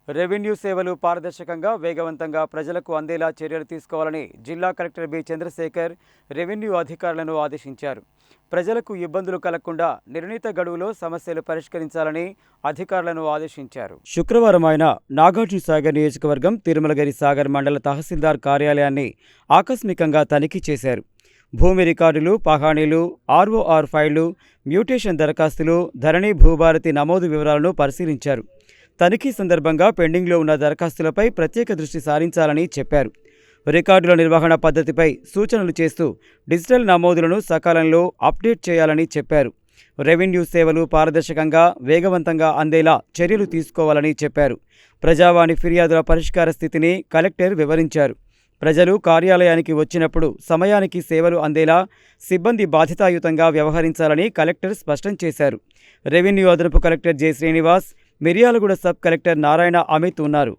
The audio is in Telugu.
రెవెన్యూ సేవలు పారదర్శకంగా వేగవంతంగా ప్రజలకు అందేలా చర్యలు తీసుకోవాలని జిల్లా కలెక్టర్ బి చంద్రశేఖర్ రెవెన్యూ అధికారులను ఆదేశించారు. ప్రజలకు ఇబ్బందులు కలగకుండా నిర్ణీత గడువులో సమస్యలు పరిష్కరించాలని అధికారులను ఆదేశించారు. శుక్రవారం ఆయన నాగార్జునసాగర్ నియోజకవర్గం తిరుమలగిరి సాగర్ మండల తహసీల్దార్ కార్యాలయాన్ని ఆకస్మికంగా తనిఖీ చేశారు. భూమి రికార్డులు, పహాణీలు, ఆర్ఓఆర్ ఫైళ్లు, మ్యూటేషన్ దరఖాస్తులు, ధరణి భూభారతి నమోదు వివరాలను పరిశీలించారు. తనిఖీ సందర్భంగా పెండింగ్లో ఉన్న దరఖాస్తులపై ప్రత్యేక దృష్టి సారించాలని చెప్పారు. రికార్డుల నిర్వహణ పద్ధతిపై సూచనలు చేస్తూ డిజిటల్ నమోదులను సకాలంలో అప్డేట్ చేయాలని చెప్పారు. రెవెన్యూ సేవలు పారదర్శకంగా వేగవంతంగా అందేలా చర్యలు తీసుకోవాలని చెప్పారు. ప్రజావాణి ఫిర్యాదుల పరిష్కార స్థితిని కలెక్టర్ వివరించారు. ప్రజలు కార్యాలయానికి వచ్చినప్పుడు సమయానికి సేవలు అందేలా సిబ్బంది బాధ్యతాయుతంగా వ్యవహరించాలని కలెక్టర్ స్పష్టం చేశారు. రెవెన్యూ అదనపు collector J Srinivas, Miryalaguda sub collector Narayana Amit ఉన్నారు.